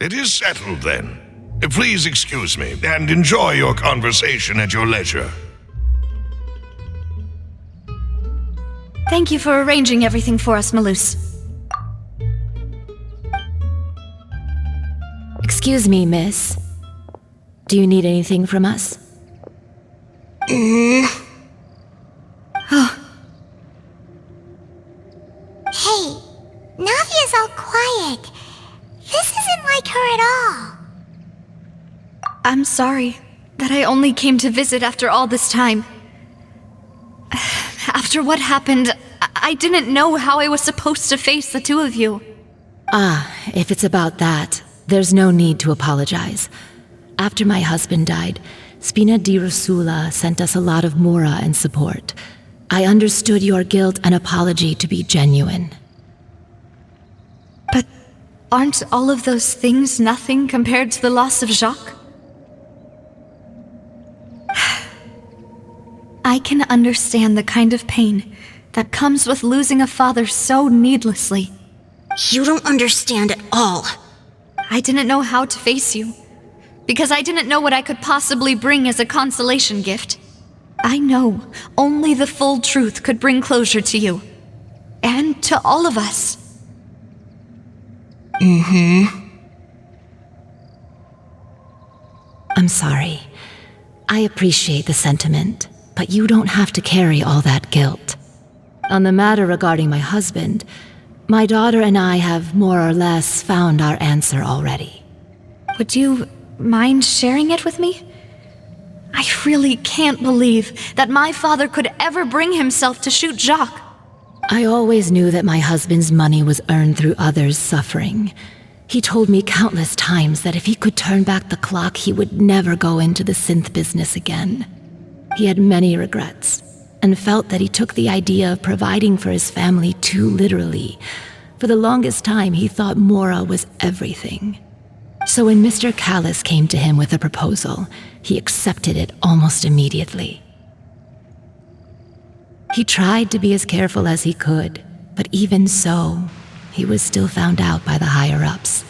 It is settled then. Please excuse me and enjoy your conversation at your leisure. Thank you for arranging everything for us, Malus. Excuse me, miss. Do you need anything from us? Oh. Hey, Navia's all quiet. This isn't like her at all. I'm sorry that I only came to visit after all this time. After what happened, I didn't know how I was supposed to face the two of you. If it's about that, there's no need to apologize. After my husband died, Spina di Rusula sent us a lot of mora and support. I understood your guilt and apology to be genuine. But aren't all of those things nothing compared to the loss of Jacques? I can understand the kind of pain that comes with losing a father so needlessly. You don't understand at all. I didn't know how to face you, because I didn't know what I could possibly bring as a consolation gift. I know only the full truth could bring closure to you, and to all of us. I'm sorry. I appreciate the sentiment, but you don't have to carry all that guilt. On the matter regarding my husband, my daughter and I have more or less found our answer already. Would you mind sharing it with me? I really can't believe that my father could ever bring himself to shoot Jacques. I always knew that my husband's money was earned through others' suffering. He told me countless times that if he could turn back the clock, he would never go into the synth business again. He had many regrets, and felt that he took the idea of providing for his family too literally. For the longest time, he thought Mora was everything. So when Mr. Callis came to him with a proposal, he accepted it almost immediately. He tried to be as careful as he could, but even so, he was still found out by the higher-ups.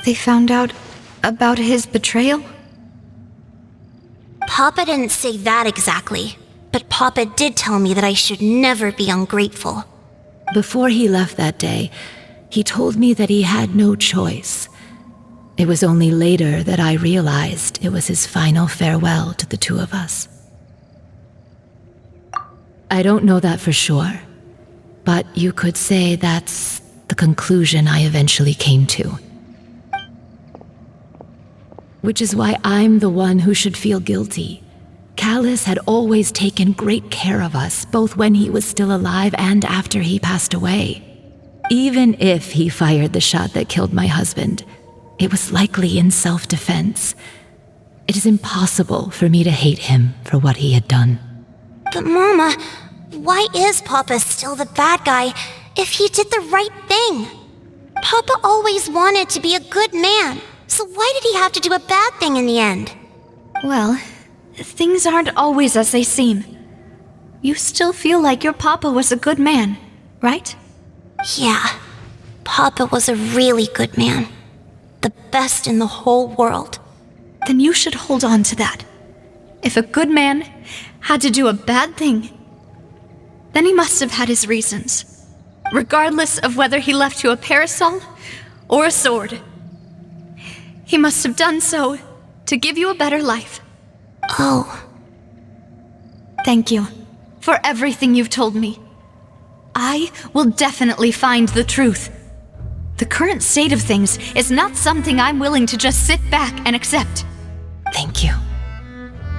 They found out about his betrayal? Papa didn't say that exactly, but Papa did tell me that I should never be ungrateful. Before he left that day, he told me that he had no choice. It was only later that I realized it was his final farewell to the two of us. I don't know that for sure, but you could say that's the conclusion I eventually came to. Which is why I'm the one who should feel guilty. Callis had always taken great care of us, both when he was still alive and after he passed away. Even if he fired the shot that killed my husband, it was likely in self-defense. It is impossible for me to hate him for what he had done. But Mama, why is Papa still the bad guy if he did the right thing? Papa always wanted to be a good man, so why did he have to do a bad thing in the end? Well, things aren't always as they seem. You still feel like your papa was a good man, right? Yeah, Papa was a really good man. The best in the whole world. Then you should hold on to that. If a good man had to do a bad thing, then he must have had his reasons. Regardless of whether he left you a parasol or a sword. He must have done so to give you a better life. Oh. Thank you for everything you've told me. I will definitely find the truth. The current state of things is not something I'm willing to just sit back and accept. Thank you.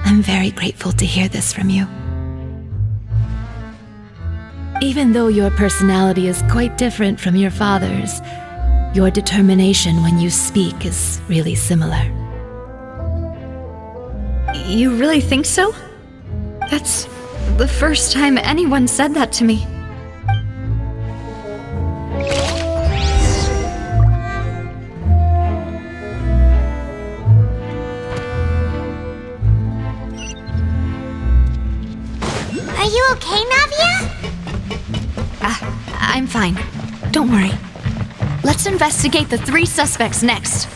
I'm very grateful to hear this from you. Even though your personality is quite different from your father's, your determination when you speak is really similar. You really think so? That's the first time anyone said that to me. Are you okay, Navia? I'm fine. Don't worry. Let's investigate the 3 suspects next.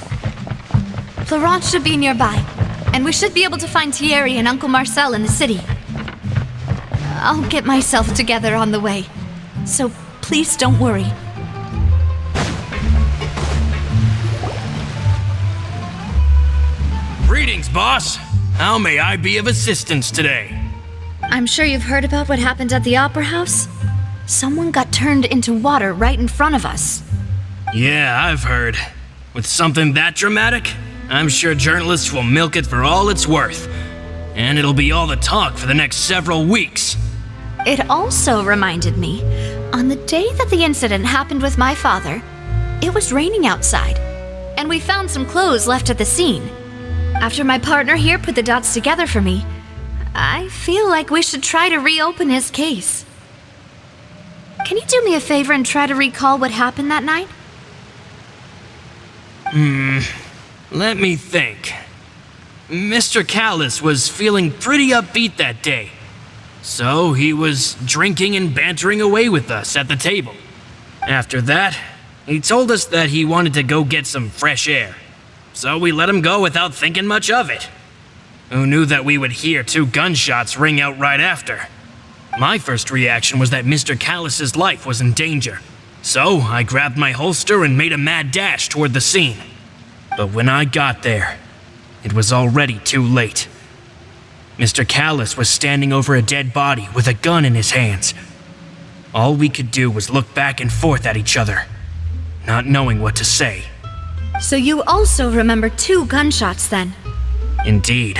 Laurent should be nearby, and we should be able to find Thierry and Uncle Marcel in the city. I'll get myself together on the way, so please don't worry. Greetings, boss. How may I be of assistance today? I'm sure you've heard about what happened at the Opera House. Someone got turned into water right in front of us. Yeah, I've heard. With something that dramatic, I'm sure journalists will milk it for all it's worth. And it'll be all the talk for the next several weeks. It also reminded me, on the day that the incident happened with my father, it was raining outside, and we found some clothes left at the scene. After my partner here put the dots together for me, I feel like we should try to reopen his case. Can you do me a favor and try to recall what happened that night? Let me think. Mr. Callis was feeling pretty upbeat that day. So he was drinking and bantering away with us at the table. After that, he told us that he wanted to go get some fresh air. So we let him go without thinking much of it. Who knew that we would hear 2 gunshots ring out right after? My first reaction was that Mr. Callis's life was in danger. So I grabbed my holster and made a mad dash toward the scene. But when I got there, it was already too late. Mr. Callis was standing over a dead body with a gun in his hands. All we could do was look back and forth at each other, not knowing what to say. So you also remember 2 gunshots then? Indeed.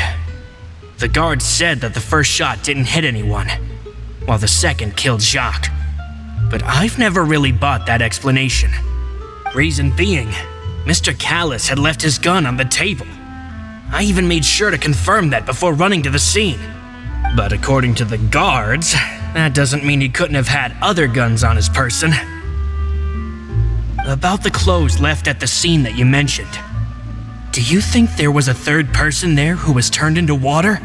The guard said that the first shot didn't hit anyone, while the second killed Jacques. But I've never really bought that explanation. Reason being, Mr. Callis had left his gun on the table. I even made sure to confirm that before running to the scene. But according to the guards, that doesn't mean he couldn't have had other guns on his person. About the clothes left at the scene that you mentioned, do you think there was a third person there who was turned into water?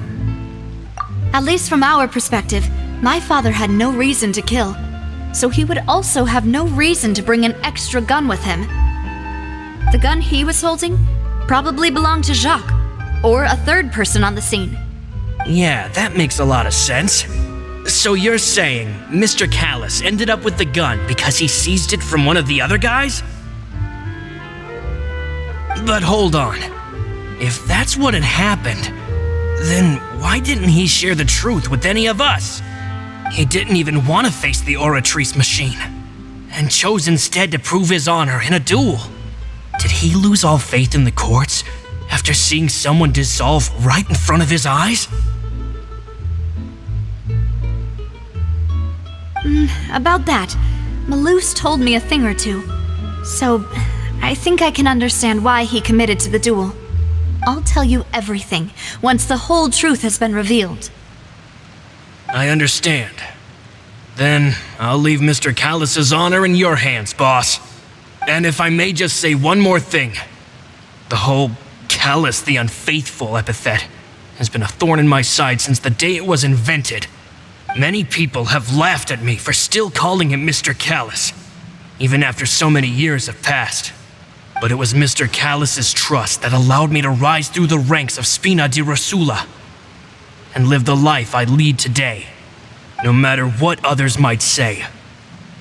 At least from our perspective, my father had no reason to kill, so he would also have no reason to bring an extra gun with him. The gun he was holding probably belonged to Jacques, or a third person on the scene. Yeah, that makes a lot of sense. So you're saying Mr. Callis ended up with the gun because he seized it from one of the other guys? But hold on. If that's what had happened, then why didn't he share the truth with any of us? He didn't even want to face the Oratrice machine, and chose instead to prove his honor in a duel. Did he lose all faith in the courts after seeing someone dissolve right in front of his eyes? About that, Malouse told me a thing or two, so I think I can understand why he committed to the duel. I'll tell you everything once the whole truth has been revealed. I understand. Then I'll leave Mr. Callis's honor in your hands, boss. And if I may just say one more thing, the whole Callis the Unfaithful epithet has been a thorn in my side since the day it was invented. Many people have laughed at me for still calling him Mr. Callis, even after so many years have passed. But it was Mr. Callis's trust that allowed me to rise through the ranks of Spina di Rosula and live the life I lead today. No matter what others might say,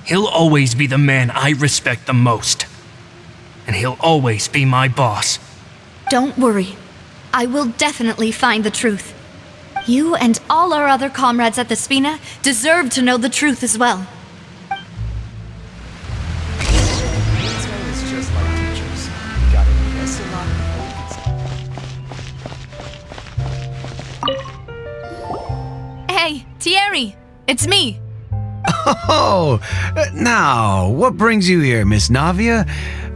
he'll always be the man I respect the most. And he'll always be my boss. Don't worry. I will definitely find the truth. You and all our other comrades at the Spina deserve to know the truth as well. It's just like teachers. You gotta invest a lot before you can... Hey, Thierry! It's me! Oh, now, what brings you here, Miss Navia?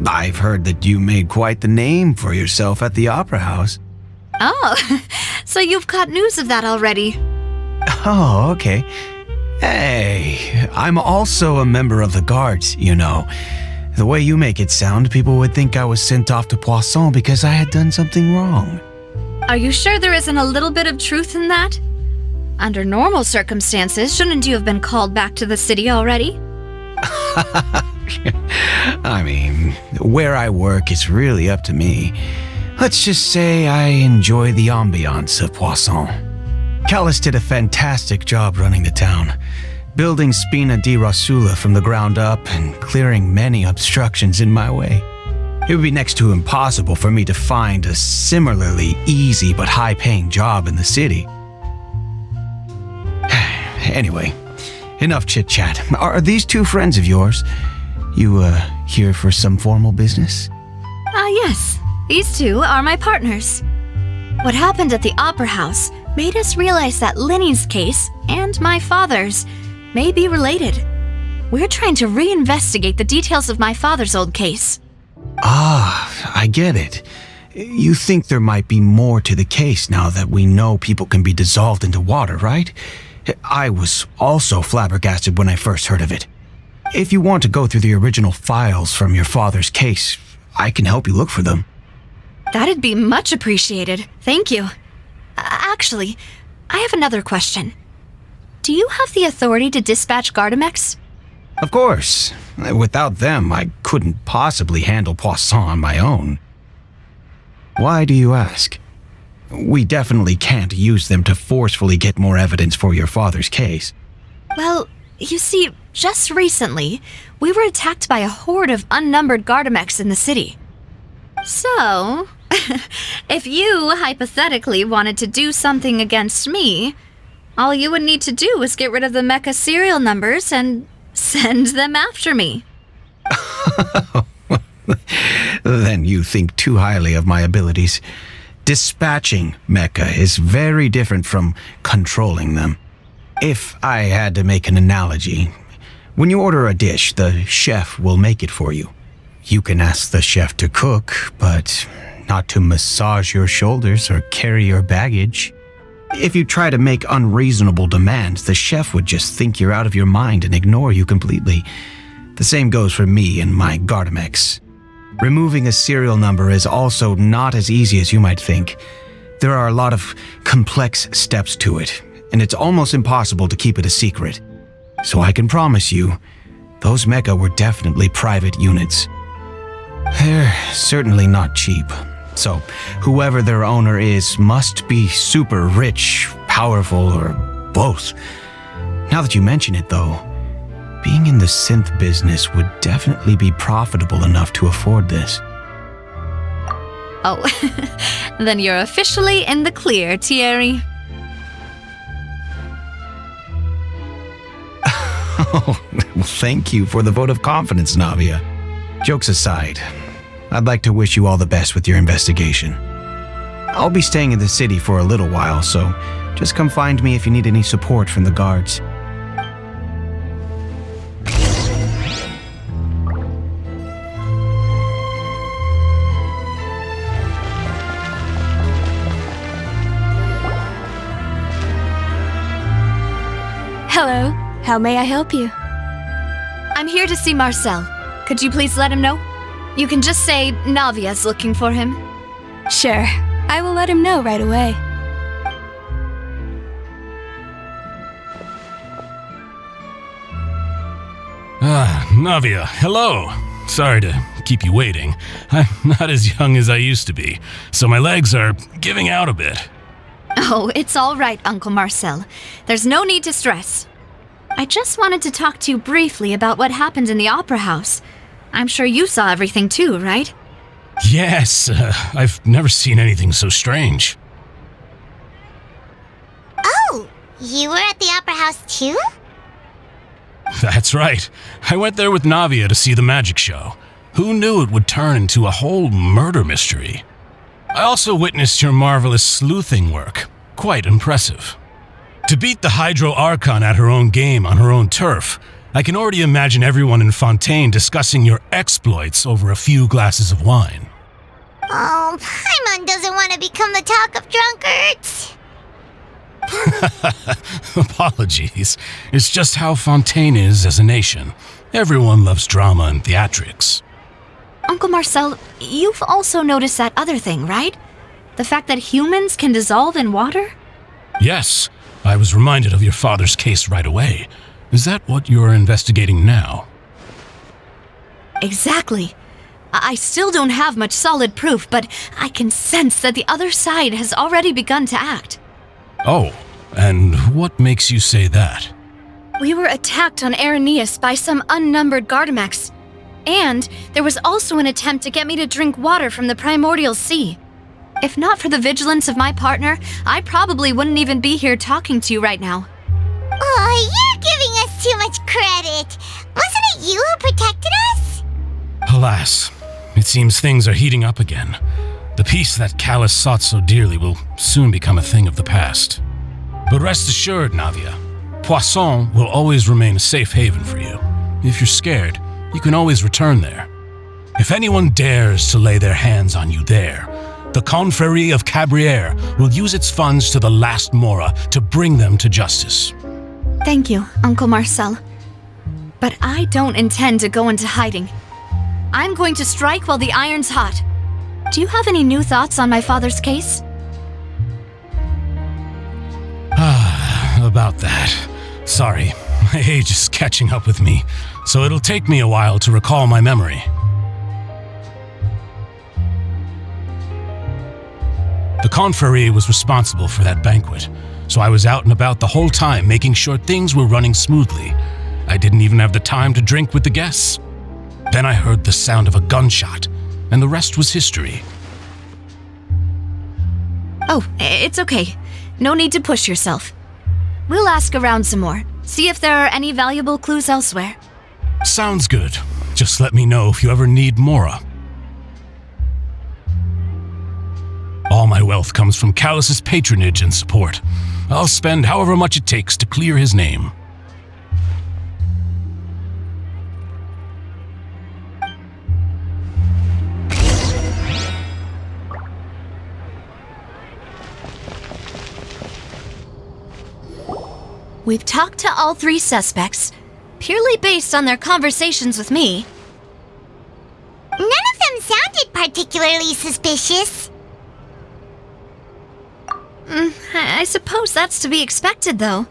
I've heard that you made quite the name for yourself at the Opera House. Oh, so you've caught news of that already. Oh, okay. Hey, I'm also a member of the guards, you know. The way you make it sound, people would think I was sent off to Poisson because I had done something wrong. Are you sure there isn't a little bit of truth in that? Under normal circumstances, shouldn't you have been called back to the city already? I mean, where I work is really up to me. Let's just say I enjoy the ambiance of Poisson. Callis did a fantastic job running the town, building Spina di Rosula from the ground up and clearing many obstructions in my way. It would be next to impossible for me to find a similarly easy but high-paying job in the city. Anyway, enough chit-chat. Are these two friends of yours? You, here for some formal business? Yes. These two are my partners. What happened at the Opera House made us realize that Linny's case and my father's may be related. We're trying to reinvestigate the details of my father's old case. Ah, I get it. You think there might be more to the case now that we know people can be dissolved into water, right? I was also flabbergasted when I first heard of it. If you want to go through the original files from your father's case, I can help you look for them. That'd be much appreciated. Thank you. Actually, I have another question. Do you have the authority to dispatch Gardamex? Of course. Without them, I couldn't possibly handle Poisson on my own. Why do you ask? We definitely can't use them to forcefully get more evidence for your father's case. Well, you see, just recently, we were attacked by a horde of unnumbered Gardamex in the city. So, if you hypothetically wanted to do something against me, all you would need to do is get rid of the mecha serial numbers and send them after me. Then you think too highly of my abilities. Dispatching mecha is very different from controlling them. If I had to make an analogy, when you order a dish, the chef will make it for you. You can ask the chef to cook, but not to massage your shoulders or carry your baggage. If you try to make unreasonable demands, the chef would just think you're out of your mind and ignore you completely. The same goes for me and my Gardamex. Removing a serial number is also not as easy as you might think. There are a lot of complex steps to it, and it's almost impossible to keep it a secret. So I can promise you, those mecha were definitely private units. They're certainly not cheap. So, whoever their owner is must be super rich, powerful, or both. Now that you mention it, though, being in the synth business would definitely be profitable enough to afford this. Oh, then you're officially in the clear, Thierry. Oh, well, thank you for the vote of confidence, Navia. Jokes aside, I'd like to wish you all the best with your investigation. I'll be staying in the city for a little while, so just come find me if you need any support from the guards. Hello, how may I help you? I'm here to see Marcel. Could you please let him know? You can just say Navia's looking for him. Sure, I will let him know right away. Navia, hello. Sorry to keep you waiting. I'm not as young as I used to be, so my legs are giving out a bit. Oh, it's all right, Uncle Marcel. There's no need to stress. I just wanted to talk to you briefly about what happened in the Opera House. I'm sure you saw everything too, right? Yes, I've never seen anything so strange. Oh, you were at the Opera House too? That's right. I went there with Navia to see the magic show. Who knew it would turn into a whole murder mystery? I also witnessed your marvelous sleuthing work. Quite impressive. To beat the Hydro Archon at her own game on her own turf, I can already imagine everyone in Fontaine discussing your exploits over a few glasses of wine. Oh, Paimon doesn't want to become the talk of drunkards. Apologies. It's just how Fontaine is as a nation. Everyone loves drama and theatrics. Uncle Marcel, you've also noticed that other thing, right? The fact that humans can dissolve in water? Yes, I was reminded of your father's case right away. Is that what you're investigating now? Exactly. I still don't have much solid proof, but I can sense that the other side has already begun to act. Oh, and what makes you say that? We were attacked on Araneus by some unnumbered Gardamex. And there was also an attempt to get me to drink water from the primordial sea. If not for the vigilance of my partner, I probably wouldn't even be here talking to you right now. Oh, you're giving us too much credit. Wasn't it you who protected us? Alas, it seems things are heating up again. The peace that Callus sought so dearly will soon become a thing of the past. But rest assured, Navia, Poisson will always remain a safe haven for you. If you're scared, you can always return there. If anyone dares to lay their hands on you there, the Confrérie of Cabriere will use its funds to the last Mora to bring them to justice. Thank you, Uncle Marcel. But I don't intend to go into hiding. I'm going to strike while the iron's hot. Do you have any new thoughts on my father's case? About that. Sorry, my age is catching up with me, so it'll take me a while to recall my memory. The Confrérie was responsible for that banquet, so I was out and about the whole time making sure things were running smoothly. I didn't even have the time to drink with the guests. Then I heard the sound of a gunshot, and the rest was history. Oh, it's okay. No need to push yourself. We'll ask around some more, see if there are any valuable clues elsewhere. Sounds good. Just let me know if you ever need Mora. All my wealth comes from Callus's patronage and support. I'll spend however much it takes to clear his name. We've talked to all three suspects, purely based on their conversations with me. None of them sounded particularly suspicious. I suppose that's to be expected, though.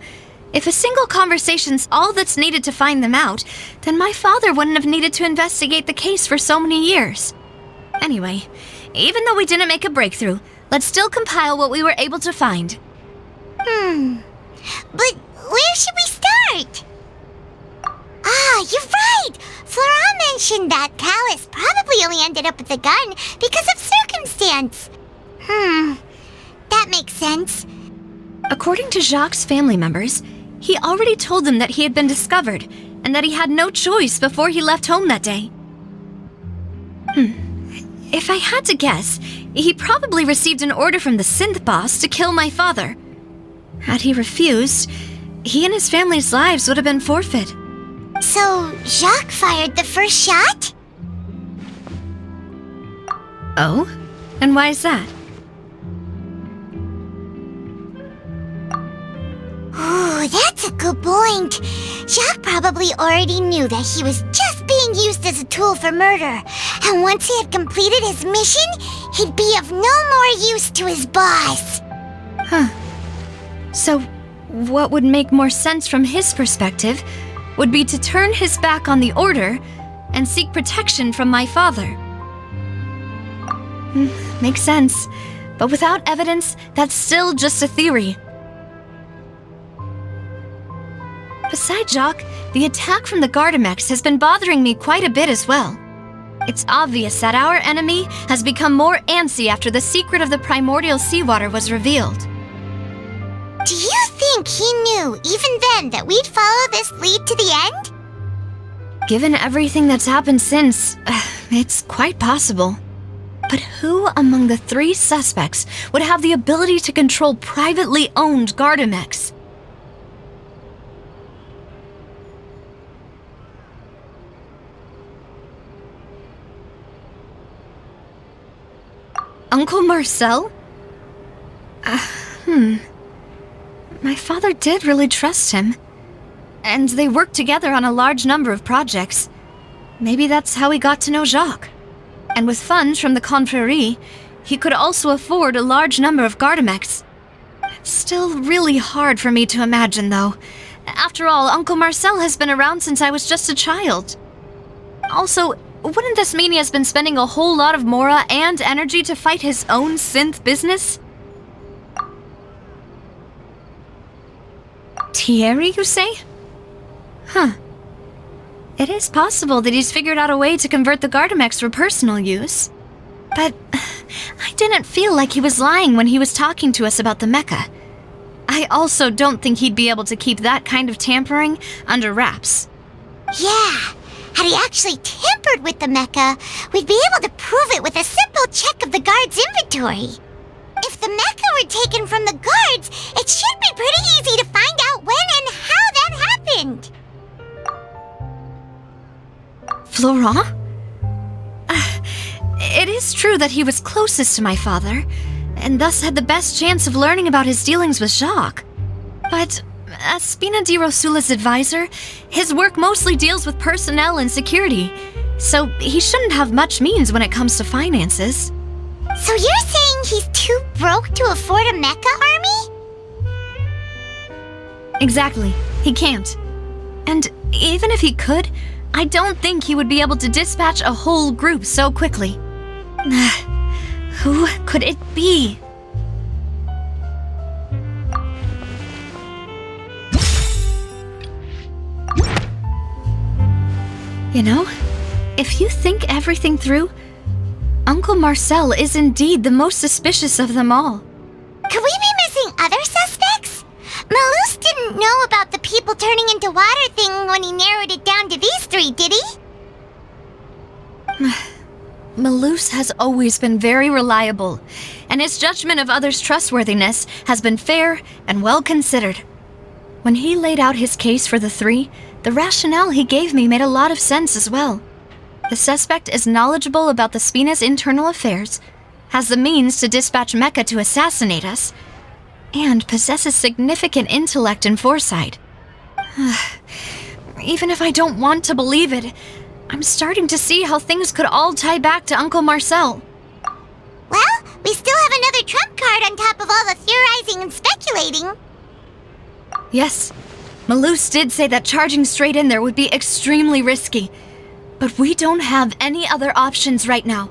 If a single conversation's all that's needed to find them out, then my father wouldn't have needed to investigate the case for so many years. Anyway, even though we didn't make a breakthrough, let's still compile what we were able to find. But where should we start? You're right! Florent mentioned that Callus probably only ended up with the gun because of circumstance. That makes sense. According to Jacques' family members, he already told them that he had been discovered and that he had no choice before he left home that day. If I had to guess, he probably received an order from the synth boss to kill my father. Had he refused, he and his family's lives would have been forfeit. So, Jacques fired the first shot? Oh? And why is that? Ooh, that's a good point. Jacques probably already knew that he was just being used as a tool for murder. And once he had completed his mission, he'd be of no more use to his boss. So, what would make more sense from his perspective would be to turn his back on the order and seek protection from my father. Makes sense. But without evidence, that's still just a theory. Besides Jacques, the attack from the Gardamex has been bothering me quite a bit as well. It's obvious that our enemy has become more antsy after the secret of the primordial seawater was revealed. Do you think he knew, even then, that we'd follow this lead to the end? Given everything that's happened since, it's quite possible. But who among the three suspects would have the ability to control privately owned Gardamex? Uncle Marcel? My father did really trust him. And they worked together on a large number of projects. Maybe that's how he got to know Jacques. And with funds from the Confrérie, he could also afford a large number of Gardamex. It's still really hard for me to imagine, though. After all, Uncle Marcel has been around since I was just a child. Also, wouldn't this mean he has been spending a whole lot of mora and energy to fight his own synth business? Thierry, you say? Huh. It is possible that he's figured out a way to convert the Gardamex for personal use. But I didn't feel like he was lying when he was talking to us about the mecha. I also don't think he'd be able to keep that kind of tampering under wraps. Yeah, had he actually tampered with the mecha, we'd be able to prove it with a simple check of the guard's inventory. If the mecha were taken from the guards, it should be pretty easy to find out when and how that happened. Florent? It is true that he was closest to my father, and thus had the best chance of learning about his dealings with Jacques. But as Spina di Rosula's advisor, his work mostly deals with personnel and security, so he shouldn't have much means when it comes to finances. So you're saying he's too broke to afford a mecha army? Exactly. He can't. And even if he could, I don't think he would be able to dispatch a whole group so quickly. Who could it be? You know, if you think everything through, Uncle Marcel is indeed the most suspicious of them all. Could we be missing other suspects? Malus didn't know about the people turning into water thing when he narrowed it down to these three, did he? Malus has always been very reliable, and his judgment of others' trustworthiness has been fair and well considered. When he laid out his case for the three, the rationale he gave me made a lot of sense as well. The suspect is knowledgeable about the Spina's internal affairs, has the means to dispatch Mecha to assassinate us, and possesses significant intellect and foresight. Even if I don't want to believe it, I'm starting to see how things could all tie back to Uncle Marcel. Well, we still have another trump card on top of all the theorizing and speculating. Yes, Malus did say that charging straight in there would be extremely risky, but we don't have any other options right now.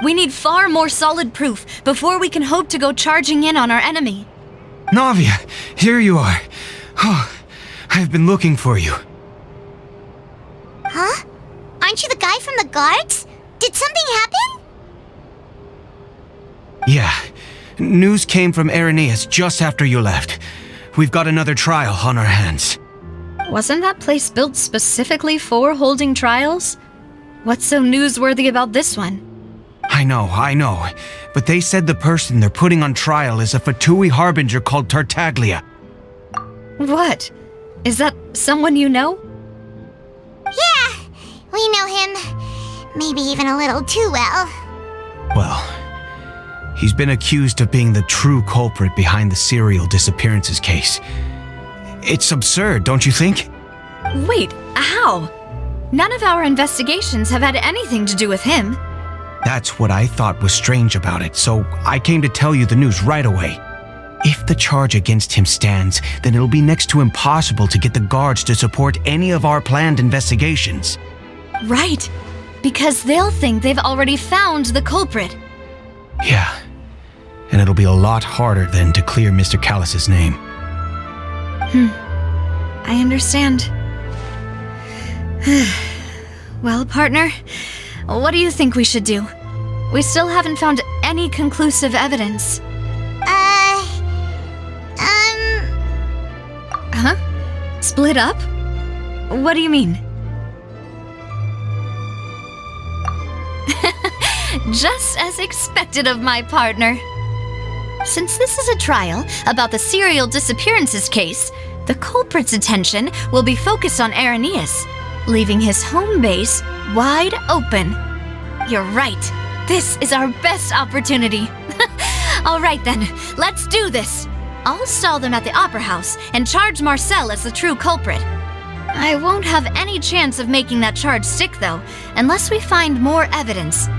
We need far more solid proof before we can hope to go charging in on our enemy. Navia, here you are. Oh, I've been looking for you. Huh? Aren't you the guy from the guards? Did something happen? Yeah. News came from Irenaeus just after you left. We've got another trial on our hands. Wasn't that place built specifically for holding trials? What's so newsworthy about this one? I know. But they said the person they're putting on trial is a Fatui harbinger called Tartaglia. What? Is that someone you know? Yeah, we know him. Maybe even a little too well. Well, he's been accused of being the true culprit behind the serial disappearances case. It's absurd, don't you think? Wait, how? None of our investigations have had anything to do with him. That's what I thought was strange about it, so I came to tell you the news right away. If the charge against him stands, then it'll be next to impossible to get the guards to support any of our planned investigations. Right, because they'll think they've already found the culprit. Yeah, and it'll be a lot harder then to clear Mr. Callus's name. I understand. Well, partner, what do you think we should do? We still haven't found any conclusive evidence. Huh? Split up? What do you mean? Just as expected of my partner. Since this is a trial about the serial disappearances case, the culprit's attention will be focused on Irenaeus, leaving his home base wide open. You're right. This is our best opportunity. All right then, let's do this. I'll stall them at the Opera House and charge Marcel as the true culprit. I won't have any chance of making that charge stick, though, unless we find more evidence.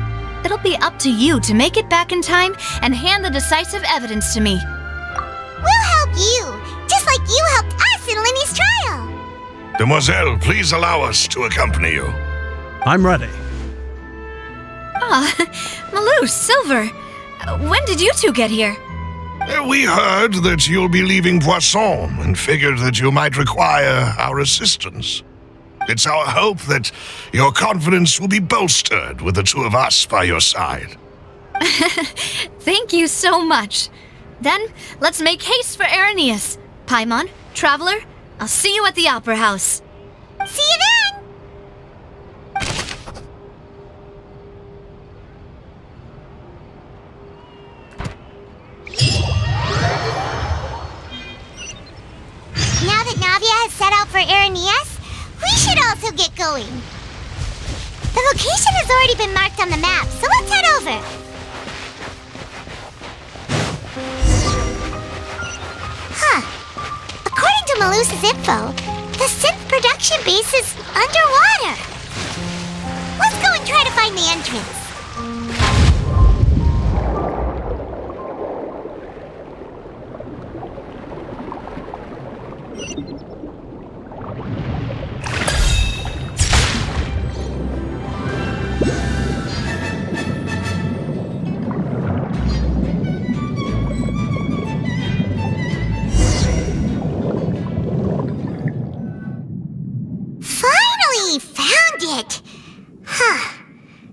It'll be up to you to make it back in time and hand the decisive evidence to me. We'll help you, just like you helped us in Lenny's trial. Demoiselle, please allow us to accompany you. I'm ready. Malou, Silver, when did you two get here? We heard that you'll be leaving Poisson and figured that you might require our assistance. It's our hope that your confidence will be bolstered with the two of us by your side. Thank you so much. Then, let's make haste for Irenaeus. Paimon, Traveler, I'll see you at the Opera House. See you then! Now that Navia has set out for Irenaeus, we should also get going. The location has already been marked on the map, so let's head over. According to Malusa's info, the synth production base is underwater. Let's go and try to find the entrance.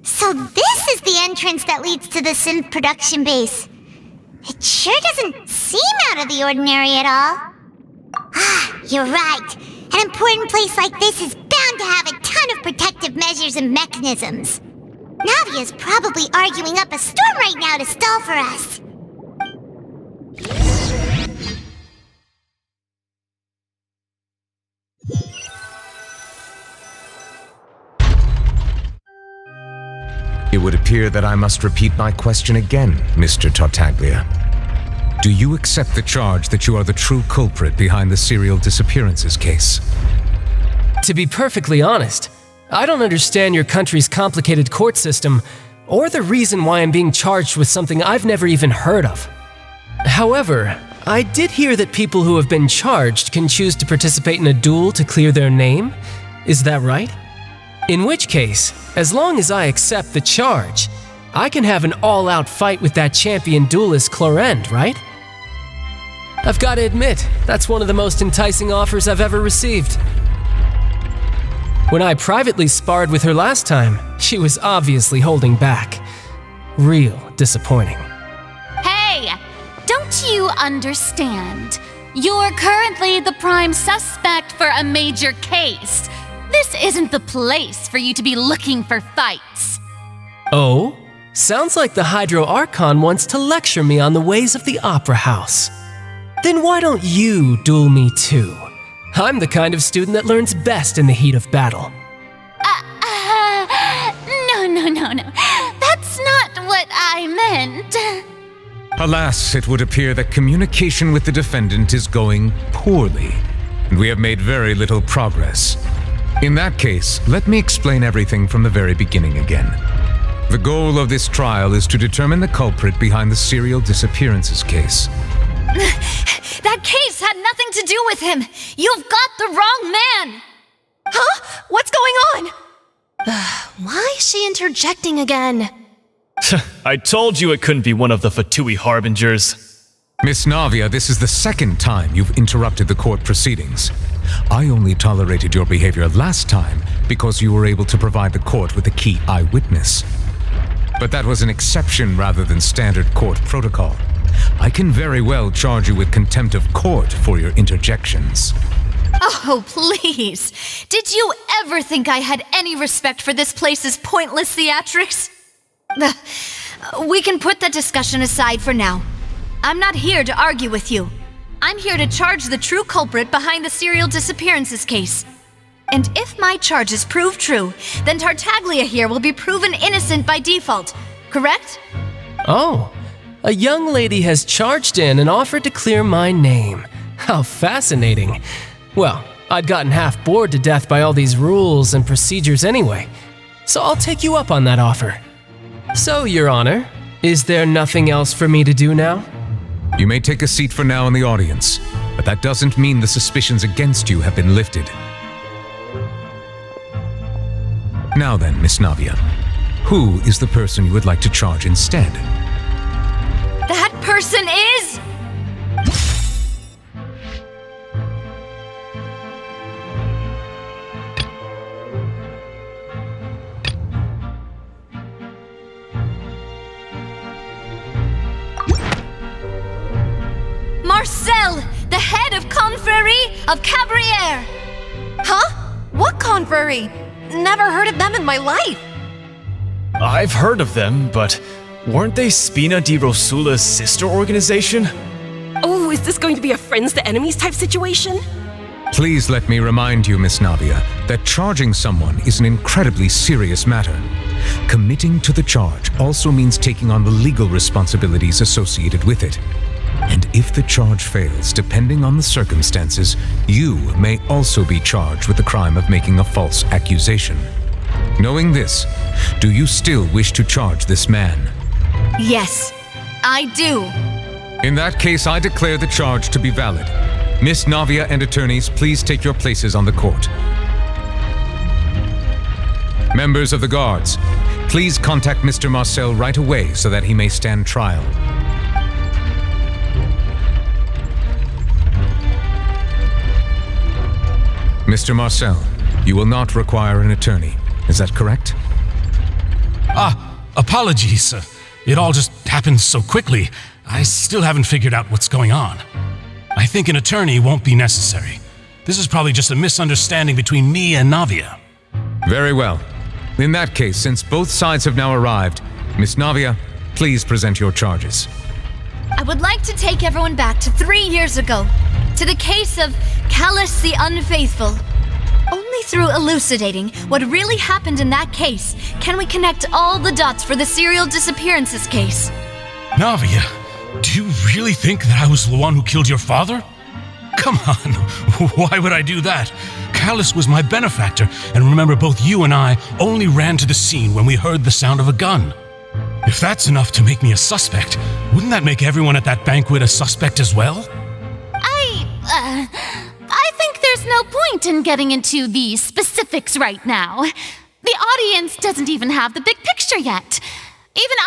So this is the entrance that leads to the synth production base. It sure doesn't seem out of the ordinary at all. You're right. An important place like this is bound to have a ton of protective measures and mechanisms. Navia's probably arguing up a storm right now to stall for us. It would appear that I must repeat my question again, Mr. Tartaglia. Do you accept the charge that you are the true culprit behind the serial disappearances case? To be perfectly honest, I don't understand your country's complicated court system or the reason why I'm being charged with something I've never even heard of. However, I did hear that people who have been charged can choose to participate in a duel to clear their name. Is that right? In which case, as long as I accept the charge, I can have an all-out fight with that champion duelist Clorend, right? I've got to admit, that's one of the most enticing offers I've ever received. When I privately sparred with her last time, she was obviously holding back. Real disappointing. Hey! Don't you understand? You're currently the prime suspect for a major case. This isn't the place for you to be looking for fights. Oh? Sounds like the Hydro Archon wants to lecture me on the ways of the Opera House. Then why don't you duel me too? I'm the kind of student that learns best in the heat of battle. No. That's not what I meant. Alas, it would appear that communication with the defendant is going poorly, and we have made very little progress. In that case, let me explain everything from the very beginning again. The goal of this trial is to determine the culprit behind the serial disappearances case. That case had nothing to do with him! You've got the wrong man! Huh? What's going on? Why is she interjecting again? I told you it couldn't be one of the Fatui harbingers. Miss Navia, this is the second time you've interrupted the court proceedings. I only tolerated your behavior last time because you were able to provide the court with a key eyewitness. But that was an exception rather than standard court protocol. I can very well charge you with contempt of court for your interjections. Oh, please. Did you ever think I had any respect for this place's pointless theatrics? We can put that discussion aside for now. I'm not here to argue with you. I'm here to charge the true culprit behind the serial disappearances case. And if my charges prove true, then Tartaglia here will be proven innocent by default, correct? Oh, a young lady has charged in and offered to clear my name. How fascinating. Well, I'd gotten half bored to death by all these rules and procedures anyway, so I'll take you up on that offer. So, Your Honor, is there nothing else for me to do now? You may take a seat for now in the audience, but that doesn't mean the suspicions against you have been lifted. Now then, Miss Navia, who is the person you would like to charge instead? That person is... Marcel, the head of Confrérie of Cabrières. Huh? What confrérie? Never heard of them in my life. I've heard of them, but weren't they Spina di Rosula's sister organization? Oh, is this going to be a friends to enemies type situation? Please let me remind you, Miss Navia, that charging someone is an incredibly serious matter. Committing to the charge also means taking on the legal responsibilities associated with it. And if the charge fails, depending on the circumstances, you may also be charged with the crime of making a false accusation. Knowing this, do you still wish to charge this man? Yes, I do. In that case, I declare the charge to be valid. Miss Navia and attorneys, please take your places on the court. Members of the guards, please contact Mr. Marcel right away so that he may stand trial. Mr. Marcel, you will not require an attorney. Is that correct? Apologies. It all just happened so quickly. I still haven't figured out what's going on. I think an attorney won't be necessary. This is probably just a misunderstanding between me and Navia. Very well. In that case, since both sides have now arrived, Miss Navia, please present your charges. I would like to take everyone back to 3 years ago, to the case of Callus the Unfaithful. Only through elucidating what really happened in that case can we connect all the dots for the serial disappearances case. Navia, do you really think that I was the one who killed your father? Come on, why would I do that? Callus was my benefactor, and remember, both you and I only ran to the scene when we heard the sound of a gun. If that's enough to make me a suspect, wouldn't that make everyone at that banquet a suspect as well? I think there's no point in getting into the specifics right now. The audience doesn't even have the big picture yet. Even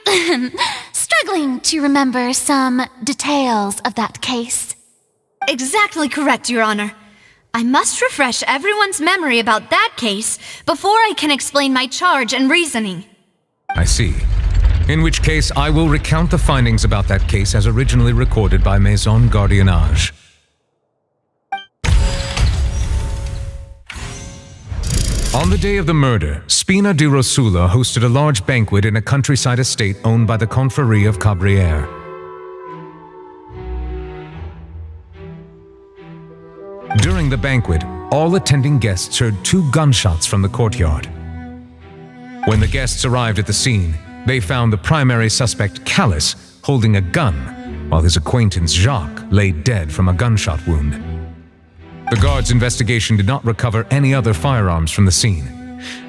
I'm struggling to remember some details of that case. Exactly correct, Your Honor. I must refresh everyone's memory about that case before I can explain my charge and reasoning. I see. In which case, I will recount the findings about that case as originally recorded by Maison Gardiennage. On the day of the murder, Spina di Rosula hosted a large banquet in a countryside estate owned by the Confrérie of Cabrières. During the banquet, all attending guests heard 2 gunshots from the courtyard. When the guests arrived at the scene, they found the primary suspect, Callus, holding a gun, while his acquaintance, Jacques, lay dead from a gunshot wound. The guards' investigation did not recover any other firearms from the scene.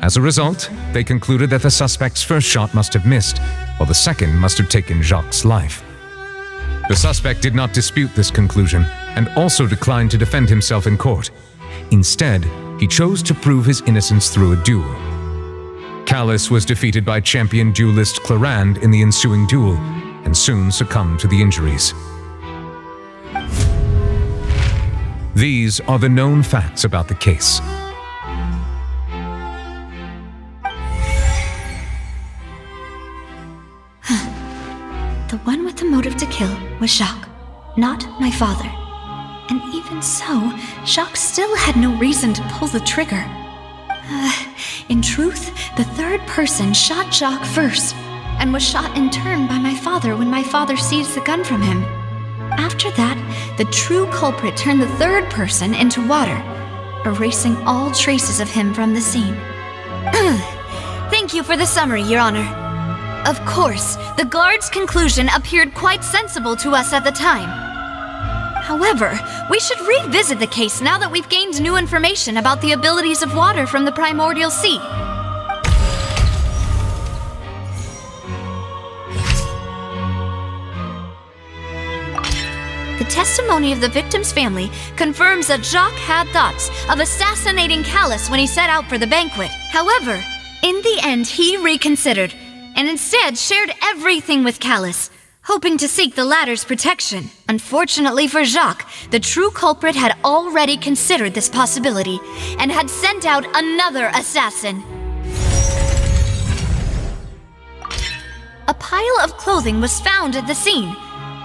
As a result, they concluded that the suspect's first shot must have missed, while the second must have taken Jacques' life. The suspect did not dispute this conclusion, and also declined to defend himself in court. Instead, he chose to prove his innocence through a duel. Callus was defeated by champion duelist Clarande in the ensuing duel, and soon succumbed to the injuries. These are the known facts about the case. The one with the motive to kill was Jacques, not my father. And even so, Jacques still had no reason to pull the trigger. In truth, the third person shot Jacques first, and was shot in turn by my father when my father seized the gun from him. After that, the true culprit turned the third person into water, erasing all traces of him from the scene. Thank you for the summary, Your Honor. Of course, the guard's conclusion appeared quite sensible to us at the time. However, we should revisit the case now that we've gained new information about the abilities of water from the primordial sea. The The testimony of the victim's family confirms that Jacques had thoughts of assassinating Callus when he set out for the banquet. However, in the end, he reconsidered and instead shared everything with Callus, hoping to seek the latter's protection. Unfortunately for Jacques, the true culprit had already considered this possibility and had sent out another assassin. A pile of clothing was found at the scene.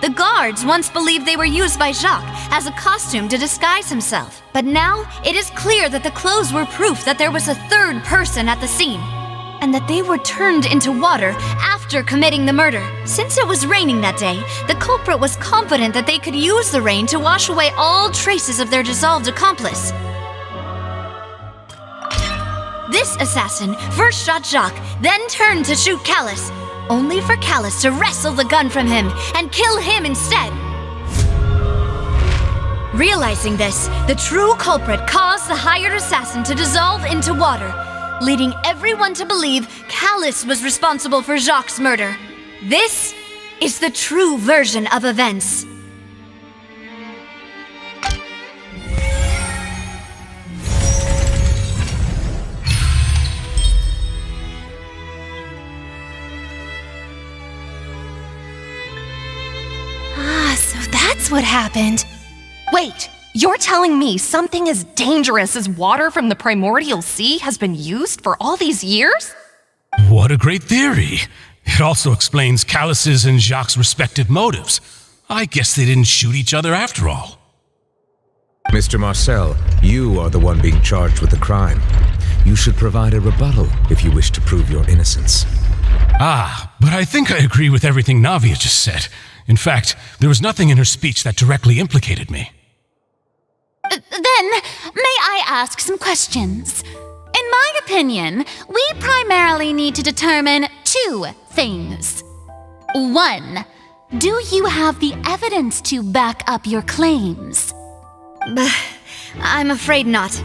The guards once believed they were used by Jacques as a costume to disguise himself. But now, it is clear that the clothes were proof that there was a third person at the scene, and that they were turned into water after committing the murder. Since it was raining that day, the culprit was confident that they could use the rain to wash away all traces of their dissolved accomplice. This assassin first shot Jacques, then turned to shoot Callus, only for Callus to wrestle the gun from him and kill him instead. Realizing this, the true culprit caused the hired assassin to dissolve into water, leading everyone to believe Callus was responsible for Jacques' murder. This is the true version of events. So that's what happened. Wait, you're telling me something as dangerous as water from the primordial sea has been used for all these years? What a great theory. It also explains Callus's and Jacques' respective motives. I guess they didn't shoot each other after all. Mr. Marcel, you are the one being charged with the crime. You should provide a rebuttal if you wish to prove your innocence. But I think I agree with everything Navia just said. In fact, there was nothing in her speech that directly implicated me. Then, may I ask some questions? In my opinion, we primarily need to determine two things. One, do you have the evidence to back up your claims? I'm afraid not.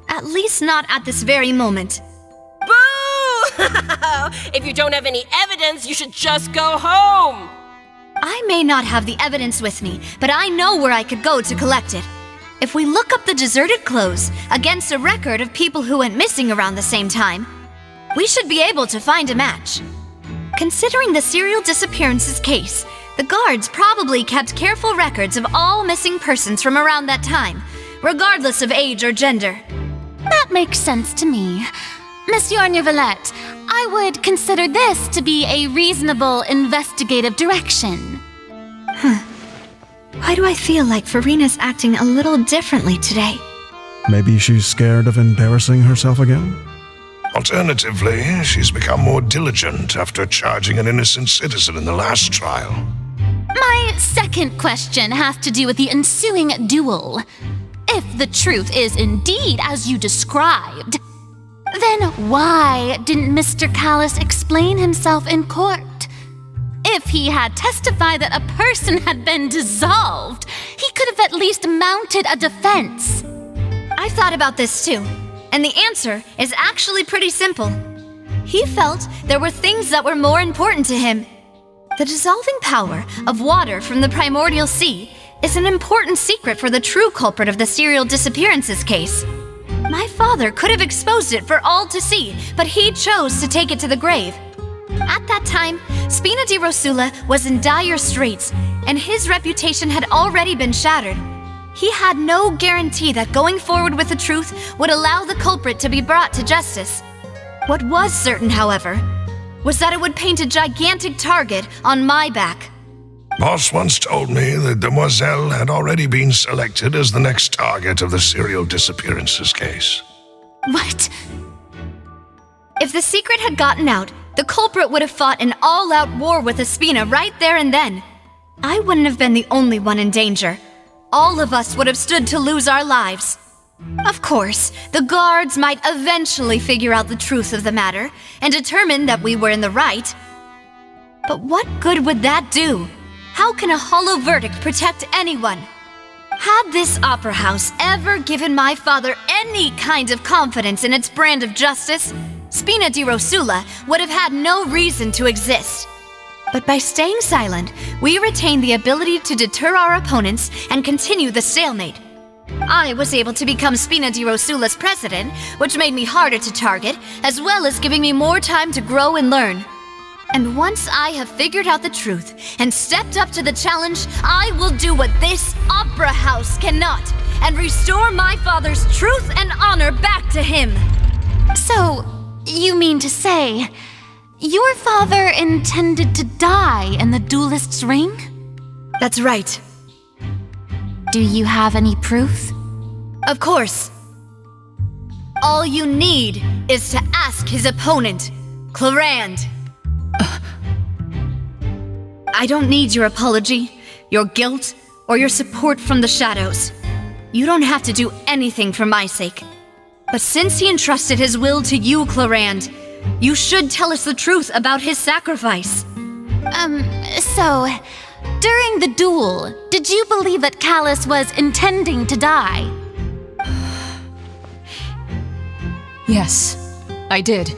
At least not at this very moment. Boo! If you don't have any evidence, you should just go home! I may not have the evidence with me, but I know where I could go to collect it. If we look up the deserted clothes against a record of people who went missing around the same time, we should be able to find a match. Considering the serial disappearances case, the guards probably kept careful records of all missing persons from around that time, regardless of age or gender. That makes sense to me. Monsieur Neuvillette, I would consider this to be a reasonable investigative direction. Why do I feel like Farina's acting a little differently today? Maybe she's scared of embarrassing herself again? Alternatively, she's become more diligent after charging an innocent citizen in the last trial. My second question has to do with the ensuing duel. If the truth is indeed as you described, then why didn't Mr. Callus explain himself in court? If he had testified that a person had been dissolved, he could have at least mounted a defense. I've thought about this too, and the answer is actually pretty simple. He felt there were things that were more important to him. The dissolving power of water from the primordial sea is an important secret for the true culprit of the serial disappearances case. My father could have exposed it for all to see, but he chose to take it to the grave. At that time, Spina di Rosula was in dire straits, and his reputation had already been shattered. He had no guarantee that going forward with the truth would allow the culprit to be brought to justice. What was certain, however, was that it would paint a gigantic target on my back. Boss once told me that Demoiselle had already been selected as the next target of the serial disappearances case. What? If the secret had gotten out, the culprit would have fought an all-out war with Espina right there and then. I wouldn't have been the only one in danger. All of us would have stood to lose our lives. Of course, the guards might eventually figure out the truth of the matter and determine that we were in the right. But what good would that do? How can a hollow verdict protect anyone? Had this opera house ever given my father any kind of confidence in its brand of justice, Spina di Rosula would have had no reason to exist. But by staying silent, we retain the ability to deter our opponents and continue the stalemate. I was able to become Spina di Rosula's president, which made me harder to target, as well as giving me more time to grow and learn. And once I have figured out the truth and stepped up to the challenge, I will do what this opera house cannot, and restore my father's truth and honor back to him. So, you mean to say, your father intended to die in the duelist's ring? That's right. Do you have any proof? Of course. All you need is to ask his opponent, Clarand. I don't need your apology, your guilt, or your support from the shadows. You don't have to do anything for my sake. But since he entrusted his will to you, Clarand, you should tell us the truth about his sacrifice. So, during the duel, did you believe that Callus was intending to die? Yes, I did.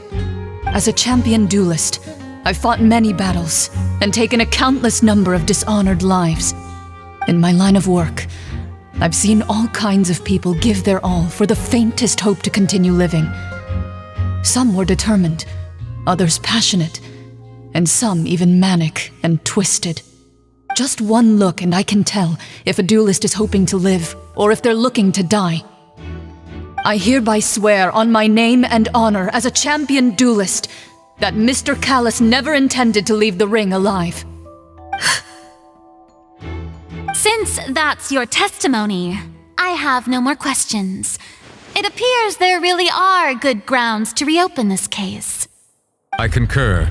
As a champion duelist, I've fought many battles and taken a countless number of dishonored lives. In my line of work, I've seen all kinds of people give their all for the faintest hope to continue living. Some were determined, others passionate, and some even manic and twisted. Just one look and I can tell if a duelist is hoping to live or if they're looking to die. I hereby swear on my name and honor as a champion duelist that Mr. Callus never intended to leave the ring alive. Since that's your testimony, I have no more questions. It appears there really are good grounds to reopen this case. I concur.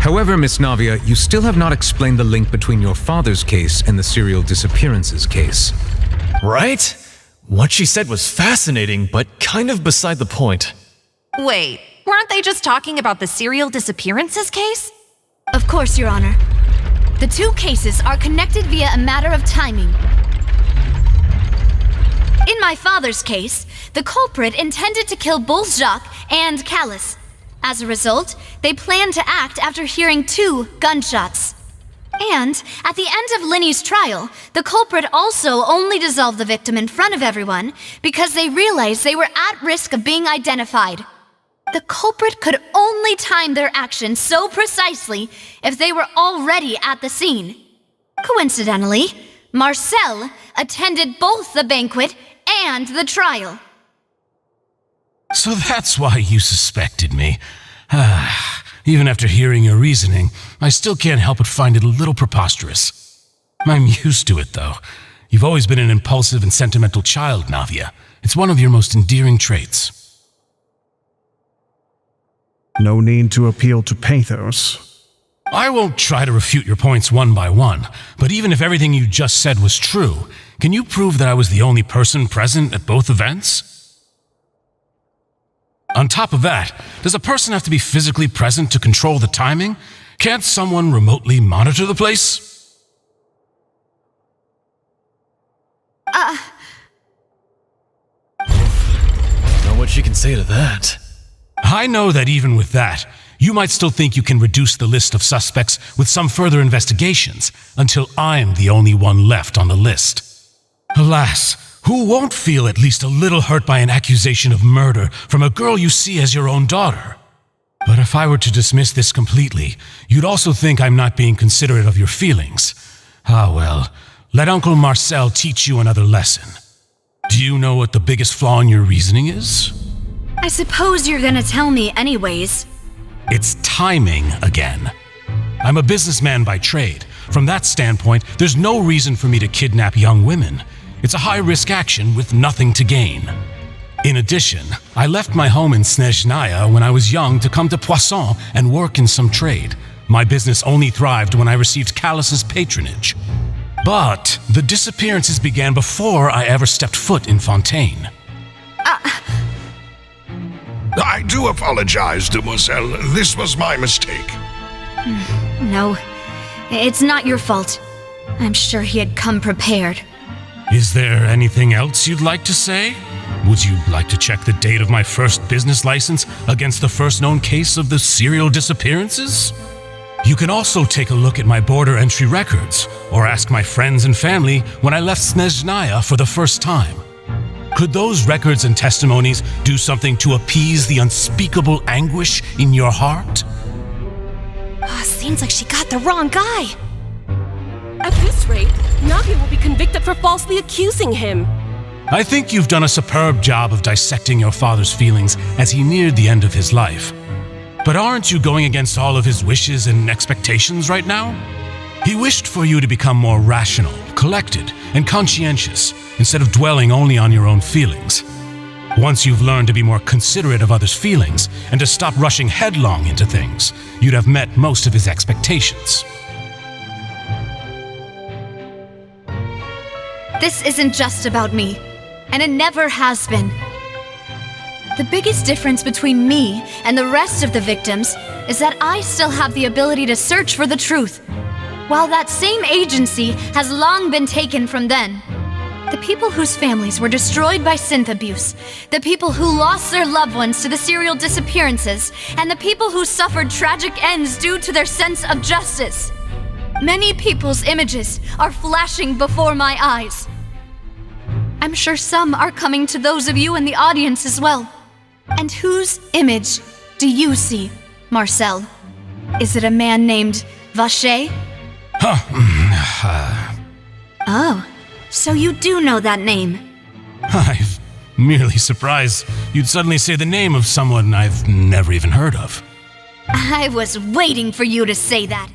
However, Miss Navia, you still have not explained the link between your father's case and the serial disappearances case. Right? What she said was fascinating, but kind of beside the point. Wait, weren't they just talking about the serial disappearances case? Of course, Your Honor. The two cases are connected via a matter of timing. In my father's case, the culprit intended to kill both Jacques and Callus. As a result, they planned to act after hearing 2 gunshots. And at the end of Linny's trial, the culprit also only dissolved the victim in front of everyone because they realized they were at risk of being identified. The culprit could only time their actions so precisely if they were already at the scene. Coincidentally, Marcel attended both the banquet and the trial. So that's why you suspected me. Even after hearing your reasoning, I still can't help but find it a little preposterous. I'm used to it, though. You've always been an impulsive and sentimental child, Navia. It's one of your most endearing traits. No need to appeal to pathos. I won't try to refute your points one by one, but even if everything you just said was true, can you prove that I was the only person present at both events? On top of that, does a person have to be physically present to control the timing? Can't someone remotely monitor the place? Not what she can say to that. I know that even with that, you might still think you can reduce the list of suspects with some further investigations until I'm the only one left on the list. Alas, who won't feel at least a little hurt by an accusation of murder from a girl you see as your own daughter? But if I were to dismiss this completely, you'd also think I'm not being considerate of your feelings. Ah well, let Uncle Marcel teach you another lesson. Do you know what the biggest flaw in your reasoning is? I suppose you're gonna tell me anyways. It's timing again. I'm a businessman by trade. From that standpoint, there's no reason for me to kidnap young women. It's a high-risk action with nothing to gain. In addition, I left my home in Snezhnaya when I was young to come to Poisson and work in some trade. My business only thrived when I received Callus's patronage. But the disappearances began before I ever stepped foot in Fontейн. I do apologize, Demoiselle. This was my mistake. No, it's not your fault. I'm sure he had come prepared. Is there anything else you'd like to say? Would you like to check the date of my first business license against the first known case of the serial disappearances? You can also take a look at my border entry records, or ask my friends and family when I left Snezhnaya for the first time. Could those records and testimonies do something to appease the unspeakable anguish in your heart? Seems like she got the wrong guy. At this rate, Navia will be convicted for falsely accusing him. I think you've done a superb job of dissecting your father's feelings as he neared the end of his life. But aren't you going against all of his wishes and expectations right now? He wished for you to become more rational, collected, and conscientious, instead of dwelling only on your own feelings. Once you've learned to be more considerate of others' feelings and to stop rushing headlong into things, you'd have met most of his expectations. This isn't just about me, and it never has been. The biggest difference between me and the rest of the victims is that I still have the ability to search for the truth, while that same agency has long been taken from them. The people whose families were destroyed by synth abuse, the people who lost their loved ones to the serial disappearances, and the people who suffered tragic ends due to their sense of justice. Many people's images are flashing before my eyes. I'm sure some are coming to those of you in the audience as well. And whose image do you see, Marcel? Is it a man named Vacher? Oh, so you do know that name. I'm merely surprised you'd suddenly say the name of someone I've never even heard of. I was waiting for you to say that.